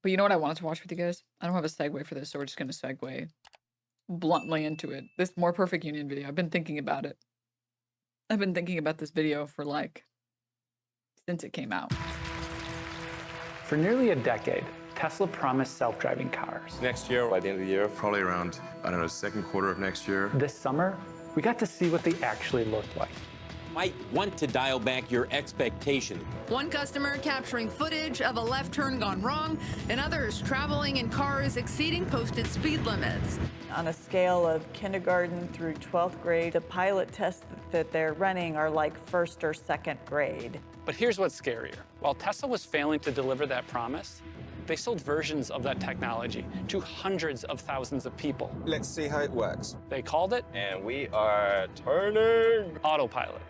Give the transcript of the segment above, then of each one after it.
But you know what I wanted to watch with you guys? I don't have a segue for this, so we're just gonna segue bluntly into it. This More Perfect Union video. I've been thinking about it. I've been thinking about this video for like since it came out. For nearly a decade, Tesla promised self-driving cars. Next year, by the end of the year, probably around, I don't know, second quarter of next year. This summer, we got to see what they actually looked like. Might want to dial back your expectation. One customer capturing footage of a left turn gone wrong, and others traveling in cars exceeding posted speed limits. On a scale of kindergarten through 12th grade, the pilot tests that they're running are like first or second grade. But here's what's scarier. While Tesla was failing to deliver that promise, they sold versions of that technology to hundreds of thousands of people. Let's see how it works. They called it And we are turning. Autopilot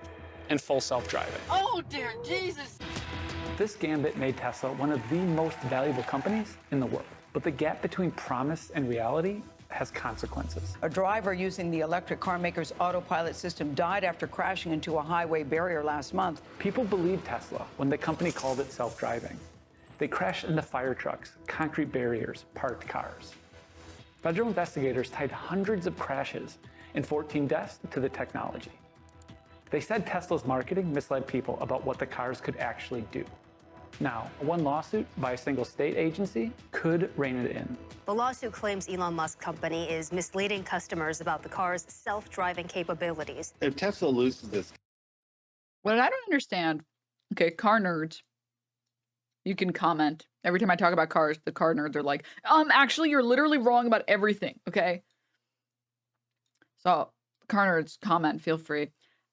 and full self-driving. Oh, dear Jesus. This gambit made Tesla one of the most valuable companies in the world. But the gap between promise and reality has consequences. A driver using the electric car maker's Autopilot system died after crashing into a highway barrier last month. People believed Tesla when the company called it self-driving. They crashed into fire trucks, concrete barriers, parked cars. Federal investigators tied hundreds of crashes and 14 deaths to the technology. They said Tesla's marketing misled people about what the cars could actually do. Now, one lawsuit by a single state agency could rein it in. The lawsuit claims Elon Musk's company is misleading customers about the car's self-driving capabilities. If Tesla loses this, What I don't understand, okay, car nerds, you can comment. Every time I talk about cars, the car nerds are like, actually, you're literally wrong about everything, okay? So, car nerds, comment, feel free.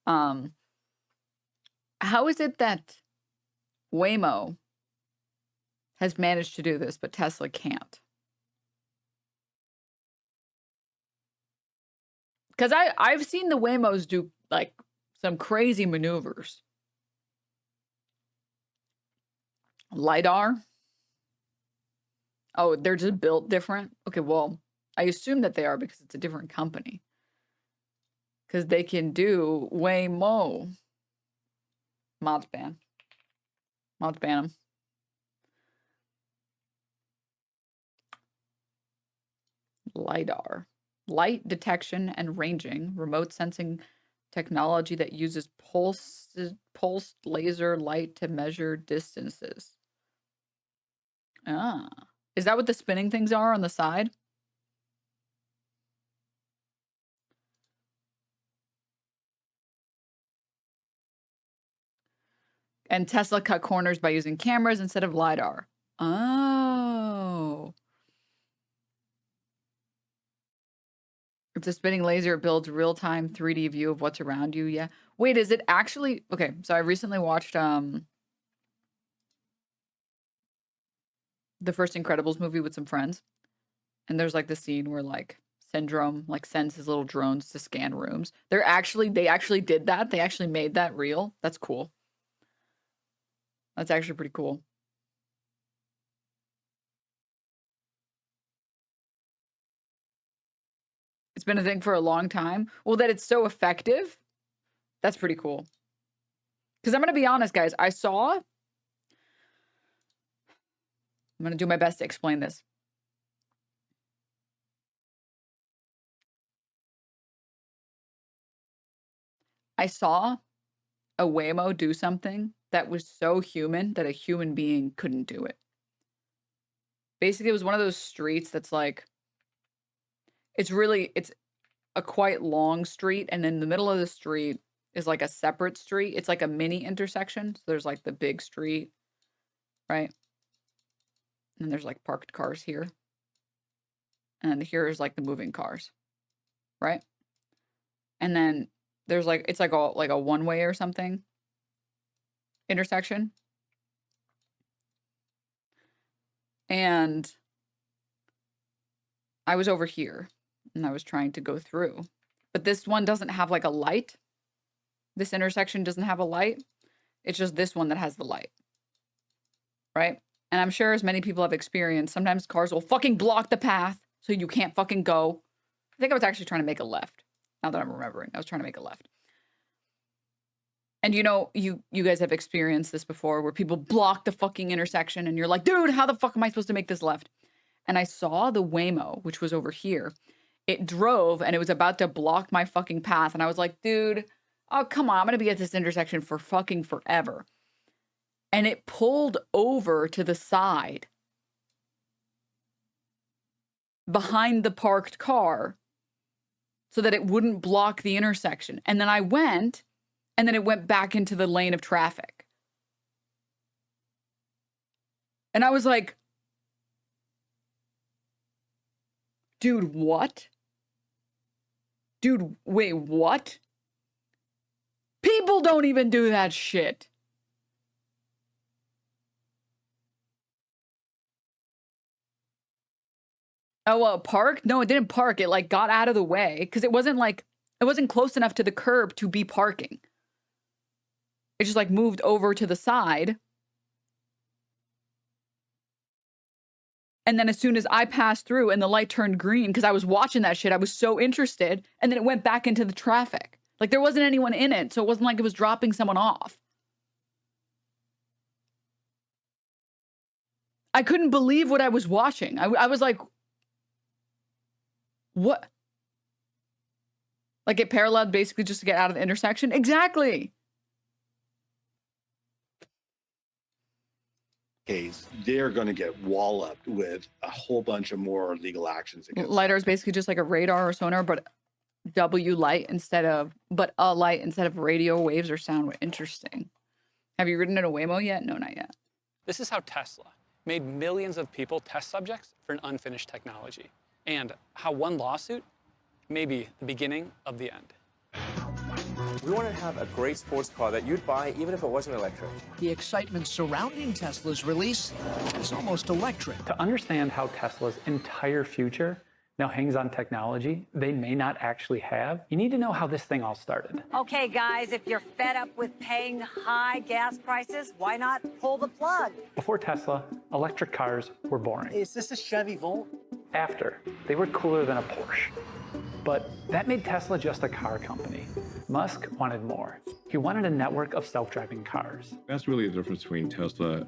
How is it that Waymo has managed to do this, but Tesla can't? Because I've seen the Waymos do, like, some crazy maneuvers. LiDAR? Oh, they're just built different? Okay, well, I assume that they are because it's a different company. Because they can do Waymo. Mods ban. Mods ban them. LiDAR. Light detection and ranging. Remote sensing technology that uses pulsed laser light to measure distances. Ah. Is that what the spinning things are on the side? And Tesla cut corners by using cameras instead of LiDAR. Oh. It's a spinning laser. It builds real-time 3D view of what's around you. Yeah. Wait, is it actually... Okay, so I recently watched the first Incredibles movie with some friends. And there's like the scene where like Syndrome like sends his little drones to scan rooms. They actually did that. They actually made that real. That's cool. That's actually pretty cool. It's been a thing for a long time. Well, that it's so effective, that's pretty cool. Because I'm going to be honest, guys. I'm going to do my best to explain this. I saw a Waymo do something that was so human that a human being couldn't do it. Basically, it was one of those streets that's like, it's a quite long street, and in the middle of the street is like a separate street. It's like a mini intersection. So there's like the big street, right? And there's like parked cars here. And here's like the moving cars, right? And then there's like, it's like a one-way or something intersection. And I was over here and I was trying to go through, but this one doesn't have like a light. This intersection doesn't have a light. It's just this one that has the light, right? And I'm sure as many people have experienced, sometimes cars will fucking block the path so you can't fucking go. I think I was actually trying to make a left. Now that I'm remembering, I was trying to make a left. And you know, you guys have experienced this before where people block the fucking intersection and you're like, dude, how the fuck am I supposed to make this left? And I saw the Waymo, which was over here. It drove and it was about to block my fucking path. And I was like, dude, oh, come on. I'm going to be at this intersection for fucking forever. And it pulled over to the side behind the parked car so that it wouldn't block the intersection. And then I went, and then it went back into the lane of traffic. And I was like, dude, what? Dude, wait, what? People don't even do that shit. Oh, well, park? No, it didn't park. It like got out of the way because it wasn't close enough to the curb to be parking. It just like moved over to the side. And then as soon as I passed through and the light turned green, because I was watching that shit, I was so interested. And then it went back into the traffic. Like there wasn't anyone in it. So it wasn't like it was dropping someone off. I couldn't believe what I was watching. I was like, what? Like it paralleled basically just to get out of the intersection? Exactly. Case, they're going to get walloped with a whole bunch of more legal actions against LiDAR is basically just like a radar or sonar, but W light instead of, but a light instead of radio waves or sound. Interesting. Have you ridden in a Waymo yet? No, not yet. This is how Tesla made millions of people test subjects for an unfinished technology, and how one lawsuit may be the beginning of the end. We want to have a great sports car that you'd buy even if it wasn't electric. The excitement surrounding Tesla's release is almost electric. To understand how Tesla's entire future now hangs on technology they may not actually have, you need to know how this thing all started. Okay, guys, if you're fed up with paying high gas prices, why not pull the plug? Before Tesla, electric cars were boring. Is this a Chevy Volt? After, they were cooler than a Porsche. But that made Tesla just a car company. Musk wanted more. He wanted a network of self-driving cars. That's really the difference between Tesla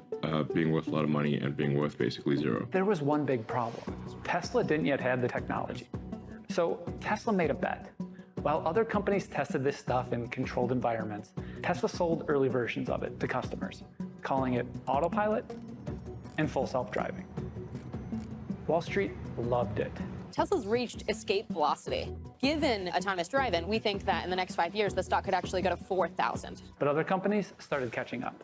being worth a lot of money and being worth basically zero. There was one big problem. Tesla didn't yet have the technology. So Tesla made a bet. While other companies tested this stuff in controlled environments, Tesla sold early versions of it to customers, calling it Autopilot and full self-driving. Wall Street loved it. Tesla's reached escape velocity. Given autonomous driving, we think that in the next 5 years, the stock could actually go to 4,000. But other companies started catching up.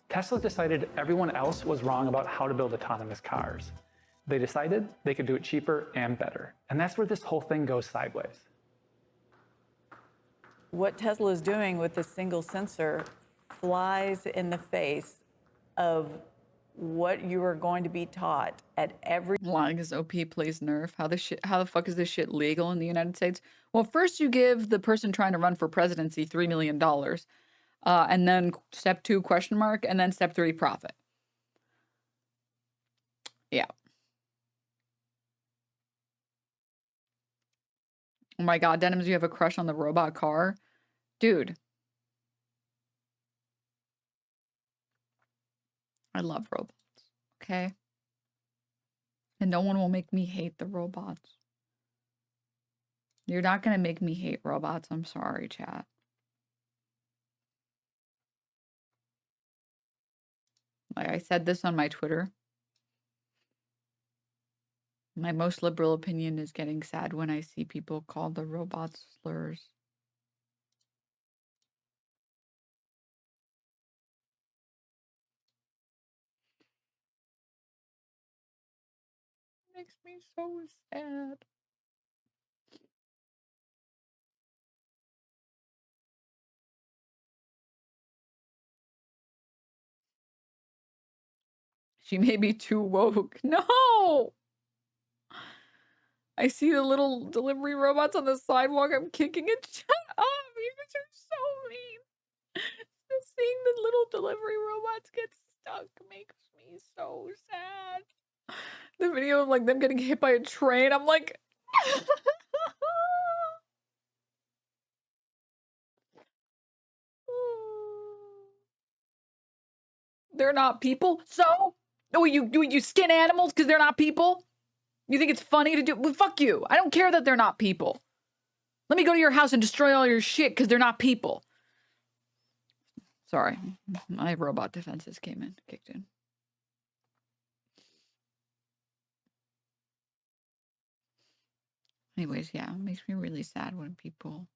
Tesla decided everyone else was wrong about how to build autonomous cars. They decided they could do it cheaper and better. And that's where this whole thing goes sideways. What Tesla is doing with this single sensor flies in the face of what you are going to be taught at every. Lying is OP plays Nerf. How the fuck is this shit legal in the United States? Well, first you give the person trying to run for presidency $3 million. And then step 2, question mark, and then step 3, profit. Yeah. Oh my God, Denims, you have a crush on the robot car? Dude. I love robots, okay? And no one will make me hate the robots. You're not going to make me hate robots. I'm sorry, chat. Like I said this on my Twitter. My most liberal opinion is getting sad when I see people call the robots slurs. Makes me so sad. She may be too woke. No! I see the little delivery robots on the sidewalk. I'm kicking it. Shut up! You guys are so mean. Just seeing the little delivery robots get stuck makes me so sad. The video of like them getting hit by a train, I'm like they're not people. So, oh, you skin animals because they're not people? You think it's funny to do? Well, fuck you. I don't care that they're not people. Let me go to your house and destroy all your shit because they're not people. Sorry, my robot defenses kicked in. Anyways, yeah, it makes me really sad when people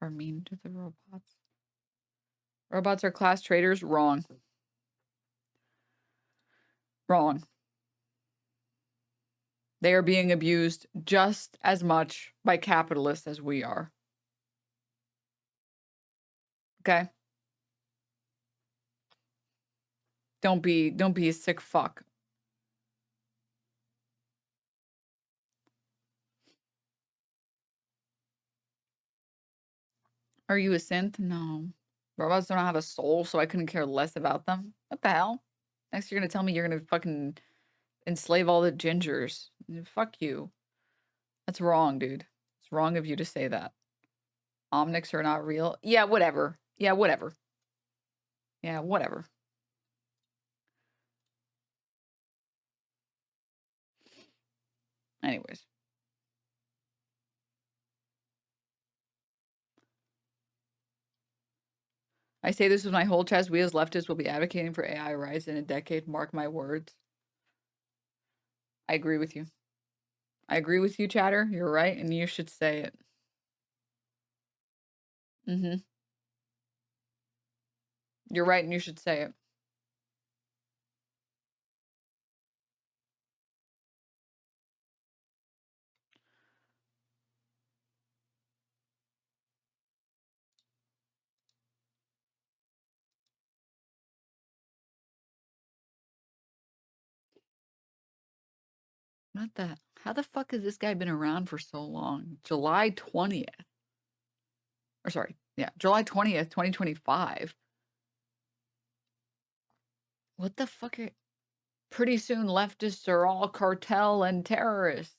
are mean to the robots. Robots are class traitors? Wrong. Wrong. They are being abused just as much by capitalists as we are. Okay? Don't be a sick fuck. Are you a synth? No. Robots don't have a soul, so I couldn't care less about them. What the hell? Next you're gonna tell me you're gonna fucking enslave all the gingers. Fuck you. That's wrong, dude. It's wrong of you to say that. Omnics are not real. Yeah, whatever. Yeah, whatever. Yeah, whatever. Anyways. I say this with my whole chest. We as leftists will be advocating for AI rights in a decade. Mark my words. I agree with you. I agree with you, Chatter. You're right, and you should say it. Mm-hmm. You're right, and you should say it. What the? How the fuck has this guy been around for so long? July 20th. Or sorry, yeah, July 20th, 2025. What the fuck are... Pretty soon leftists are all cartel and terrorists.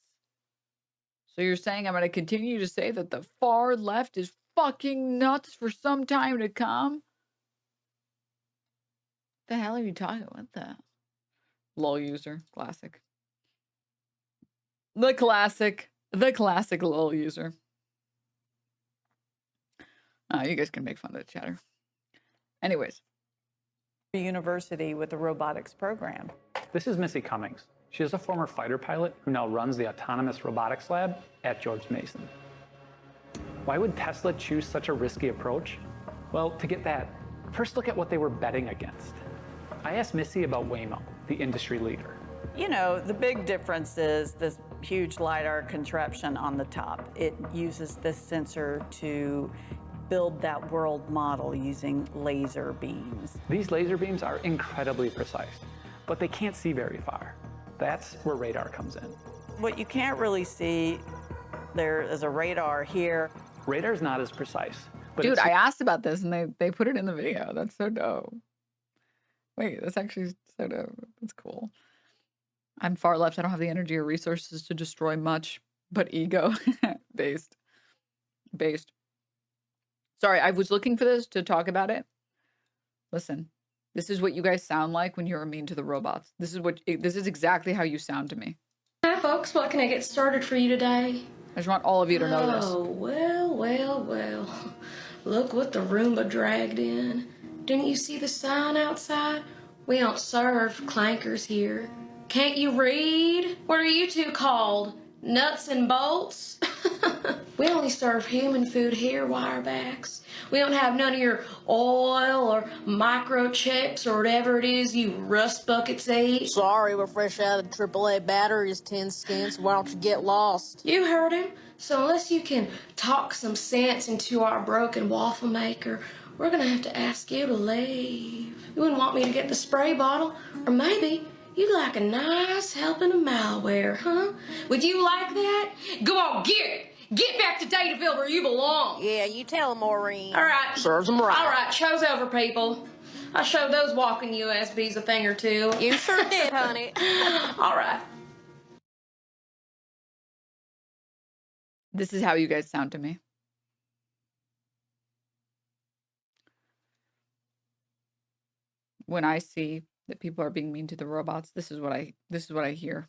So you're saying I'm going to continue to say that the far left is fucking nuts for some time to come? The hell are you talking about? What the? LOL user. Classic. The classic. The classic LOL user. You guys can make fun of the Chatter. Anyways. University with the robotics program. This is Missy Cummings. She is a former fighter pilot who now runs the autonomous robotics lab at George Mason. Why would Tesla choose such a risky approach? Well, to get that, first look at what they were betting against. I asked Missy about Waymo, the industry leader. You know, the big difference is this huge LiDAR contraption on the top. It uses this sensor to build that world model using laser beams. These laser beams are incredibly precise, but they can't see very far. That's where radar comes in. What you can't really see, there is a radar here. Radar's not as precise. But dude, I asked about this and they put it in the video. That's so dope. Wait, that's actually so dope. That's cool. I'm far left. I don't have the energy or resources to destroy much, but ego based. Sorry, I was looking for this to talk about it. Listen, this is what you guys sound like when you're mean to the robots. This is exactly how you sound to me. Hi, folks. What can I get started for you today? I just want all of you to know this. Oh, well. Look what the Roomba dragged in. Didn't you see the sign outside? We don't serve clankers here. Can't you read? What are you two called? Nuts and bolts? We only serve human food here, wirebacks. We don't have none of your oil or microchips or whatever it is you rust buckets eat. Sorry, we're fresh out of AAA batteries, tin skins. Why don't you get lost? You heard him. So unless you can talk some sense into our broken waffle maker, we're gonna have to ask you to leave. You wouldn't want me to get the spray bottle, or maybe you'd like a nice helping of malware, huh? Would you like that? Go on, get it! Get back to Dataville where you belong. Yeah, you tell them, Maureen. All right. Serves them right. All right, show's over, people. I showed those walking USBs a thing or two. You sure did, honey. All right. This is how you guys sound to me. when I see that people are being mean to the robots, this is what I hear.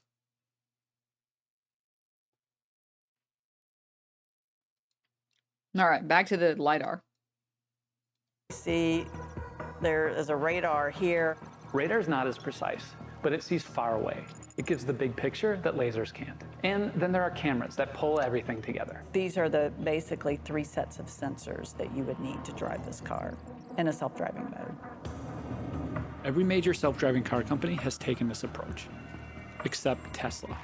All right, back to the LiDAR. See, there is a radar here. Radar's not as precise, but it sees far away. It gives the big picture that lasers can't. And then there are cameras that pull everything together. These are the basically 3 sets of sensors that you would need to drive this car in a self-driving mode. Every major self-driving car company has taken this approach, except Tesla.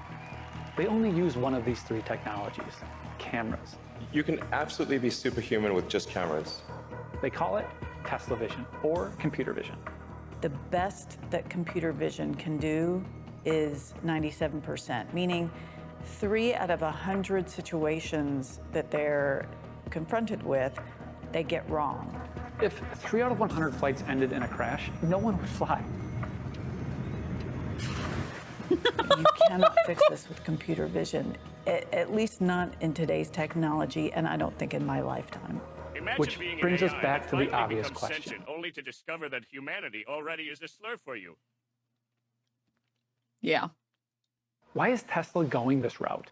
They only use one of these 3 technologies, cameras. You can absolutely be superhuman with just cameras. They call it Tesla vision or computer vision. The best that computer vision can do is 97%, meaning 3 out of 100 situations that they're confronted with, they get wrong. If 3 out of 100 flights ended in a crash, no one would fly. You cannot fix this with computer vision, at least not in today's technology, and I don't think in my lifetime. Which brings us back to the obvious question. Only to discover that humanity already is a slur for you. Yeah. Why is Tesla going this route?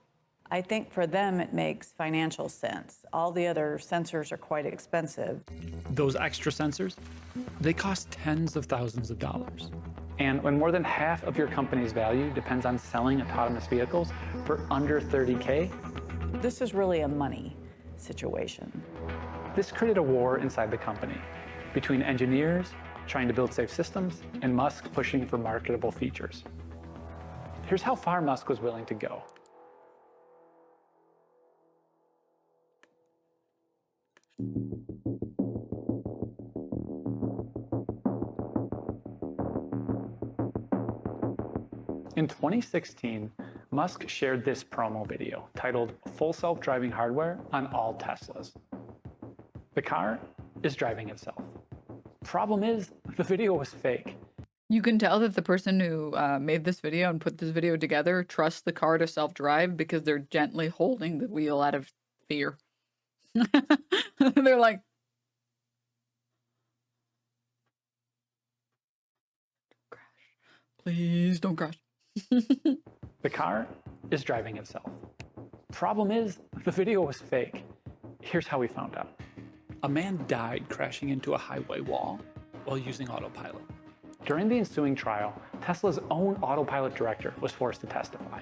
I think for them it makes financial sense. All the other sensors are quite expensive. Those extra sensors, they cost tens of thousands of dollars. And when more than half of your company's value depends on selling autonomous vehicles for under $30K, this is really a money situation. This created a war inside the company between engineers trying to build safe systems and Musk pushing for marketable features. Here's how far Musk was willing to go. In 2016, Musk shared this promo video titled "Full Self-Driving Hardware on All Teslas." The car is driving itself. Problem is, the video was fake. You can tell that the person who made this video and put this video together trusts the car to self-drive because they're gently holding the wheel out of fear. They're like, crash. Please don't crash. The car is driving itself. Problem is, the video was fake. Here's how we found out. A man died crashing into a highway wall while using Autopilot. During the ensuing trial, Tesla's own Autopilot director was forced to testify.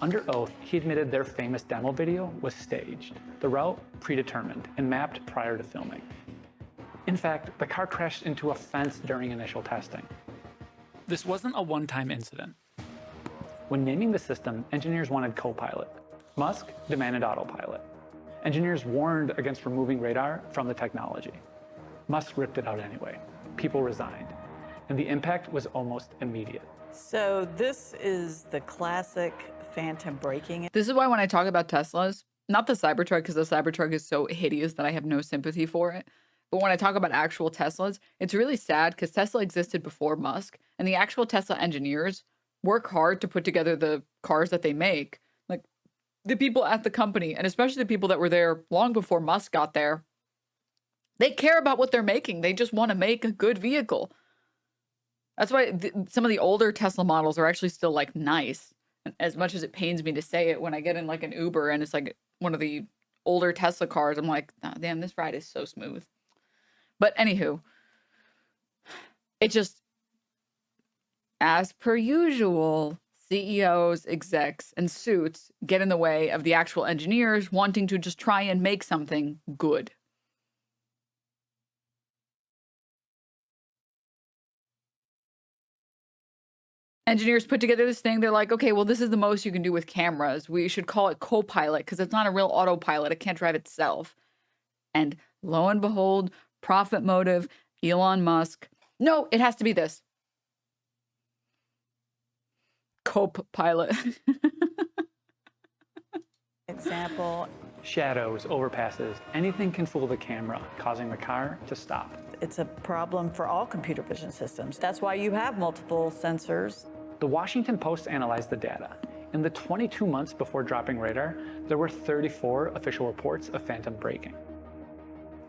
Under oath, he admitted their famous demo video was staged, the route predetermined and mapped prior to filming. In fact, the car crashed into a fence during initial testing. This wasn't a one-time incident. When naming the system, engineers wanted Copilot. Musk demanded Autopilot. Engineers warned against removing radar from the technology. Musk ripped it out anyway. People resigned. And the impact was almost immediate. So this is the classic phantom braking. This is why when I talk about Teslas, not the Cybertruck, because the Cybertruck is so hideous that I have no sympathy for it. But when I talk about actual Teslas, it's really sad because Tesla existed before Musk, and the actual Tesla engineers work hard to put together the cars that they make. Like the people at the company, and especially the people that were there long before Musk got there, they care about what they're making. They just want to make a good vehicle. That's why some of the older Tesla models are actually still like nice. And as much as it pains me to say it, when I get in like an Uber and it's like one of the older Tesla cars, I'm like, oh, damn, this ride is so smooth. But anywho, it just, as per usual, CEOs, execs, and suits get in the way of the actual engineers wanting to just try and make something good. Engineers put together this thing. They're like, okay, well, this is the most you can do with cameras. We should call it Copilot because it's not a real autopilot. It can't drive itself. And lo and behold, profit motive, Elon Musk. No, it has to be this. Copilot. Example. Shadows, overpasses, anything can fool the camera, causing the car to stop. It's a problem for all computer vision systems. That's why you have multiple sensors. The Washington Post analyzed the data. In the 22 months before dropping radar, there were 34 official reports of phantom braking.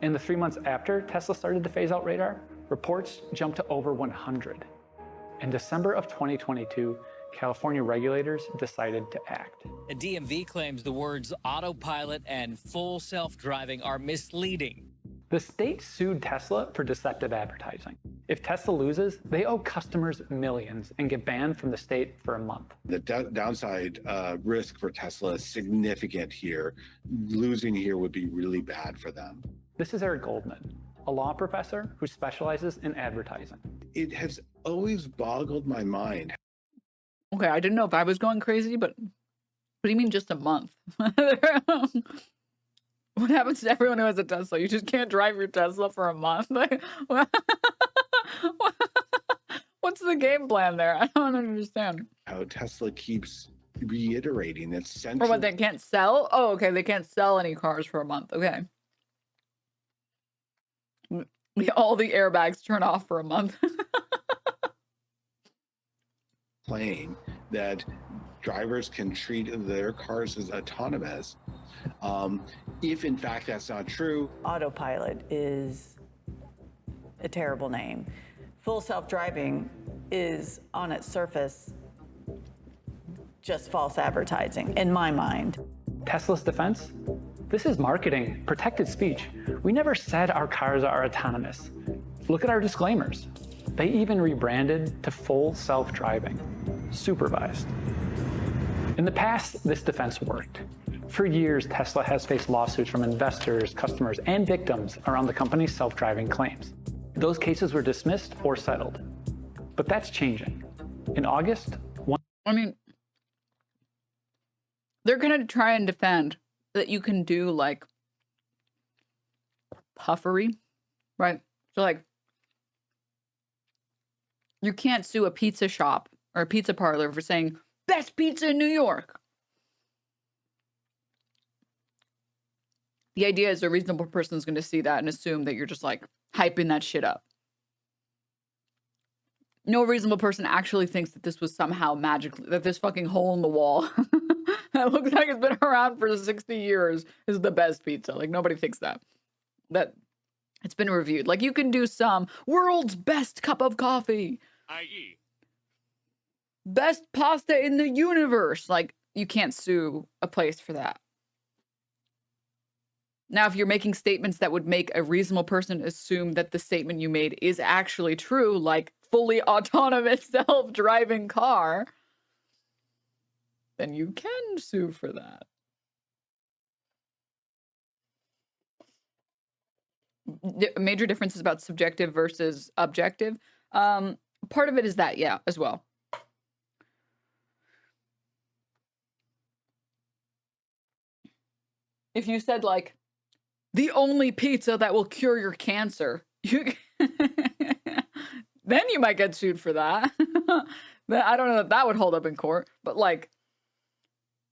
In the 3 months after Tesla started to phase out radar, Reports jumped to over 100. In December of 2022, California regulators decided to act. The DMV claims the words autopilot and full self-driving are misleading. The state sued Tesla for deceptive advertising. If Tesla loses, they owe customers millions and get banned from the state for a month. The downside risk for Tesla is significant here. Losing here would be really bad for them. This is Eric Goldman, a law professor who specializes in advertising. It has always boggled my mind. Okay, I didn't know if I was going crazy, but what do you mean just a month? What happens to everyone who has a Tesla? You just can't drive your Tesla for a month? Like, what's the game plan there? I don't understand. How Tesla keeps reiterating its Or central... what, they can't sell? Oh, okay, they can't sell any cars for a month. Okay. All the airbags turn off for a month. Claim that drivers can treat their cars as autonomous. If in fact that's not true. Autopilot is a terrible name. Full self-driving is on its surface just false advertising in my mind. Tesla's defense? This is marketing, protected speech. We never said our cars are autonomous. Look at our disclaimers. They even rebranded to full self-driving, supervised. In the past, this defense worked. For years, Tesla has faced lawsuits from investors, customers, and victims around the company's self-driving claims. Those cases were dismissed or settled. But that's changing. In August, They're going to try and defend that you can do, like, puffery, right? So, like, you can't sue a pizza shop or a pizza parlor for saying, best pizza in New York. The idea is a reasonable person is going to see that and assume that you're just, like, hyping that shit up. No reasonable person actually thinks that this was somehow magically, that this fucking hole in the wall that looks like it's been around for 60 years is the best pizza. Like, nobody thinks that. That it's been reviewed. Like, you can do some world's best cup of coffee. i.e. best pasta in the universe. Like, you can't sue a place for that. Now, if you're making statements that would make a reasonable person assume that the statement you made is actually true, like fully autonomous self-driving car, then you can sue for that. Major differences about subjective versus objective. Part of it is that, yeah, as well. If you said, like, the only pizza that will cure your cancer, then you might get sued for that. I don't know if that would hold up in court, but, like,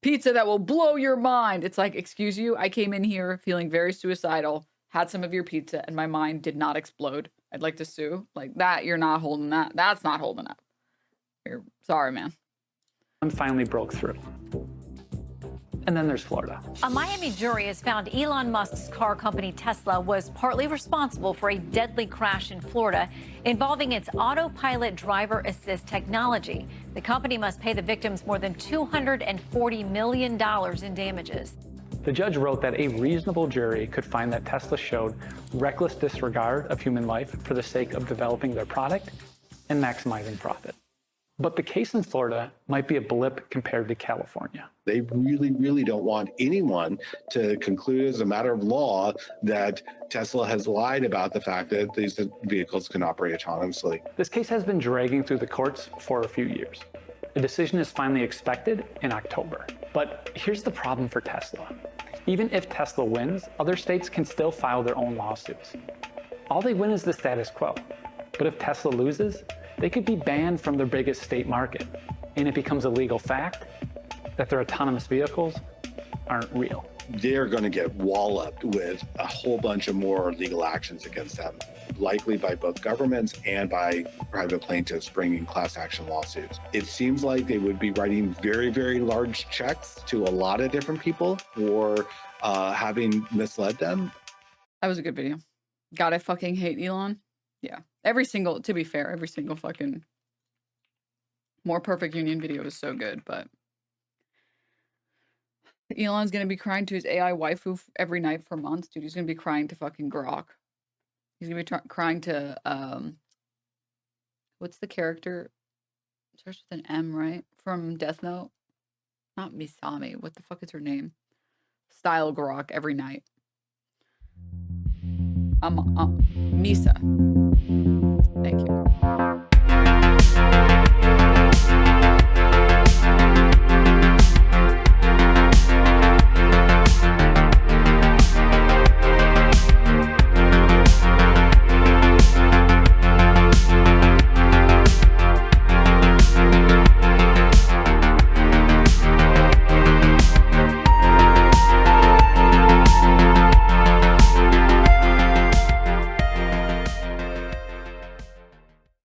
pizza that will blow your mind. It's like, excuse you, I came in here feeling very suicidal, had some of your pizza, and my mind did not explode. I'd like to sue. Like, that, you're not holding that. That's not holding up. Sorry, man. Finally broke through. And then there's Florida. A Miami jury has found Elon Musk's car company Tesla was partly responsible for a deadly crash in Florida involving its autopilot driver assist technology. The company must pay the victims more than $240 million in damages. The judge wrote that a reasonable jury could find that Tesla showed reckless disregard of human life for the sake of developing their product and maximizing profit. But the case in Florida might be a blip compared to California. They really, really don't want anyone to conclude as a matter of law that Tesla has lied about the fact that these vehicles can operate autonomously. This case has been dragging through the courts for a few years. A decision is finally expected in October. But here's the problem for Tesla. Even if Tesla wins, other states can still file their own lawsuits. All they win is the status quo. But if Tesla loses, they could be banned from their biggest state market, and it becomes a legal fact that their autonomous vehicles aren't real. They're going to get walloped with a whole bunch of more legal actions against them, likely by both governments and by private plaintiffs bringing class action lawsuits. It seems like they would be writing very, very large checks to a lot of different people for having misled them. That was a good video. God, I fucking hate Elon. Yeah. Every single, to be fair, every single fucking More Perfect Union video is so good, but Elon's gonna be crying to his AI waifu every night for months, dude. He's gonna be crying to fucking Grok. He's gonna be crying to what's the character? Starts with an M, right? From Death Note. Not Misami. What the fuck is her name? Style Grok every night. Misa. Thank you.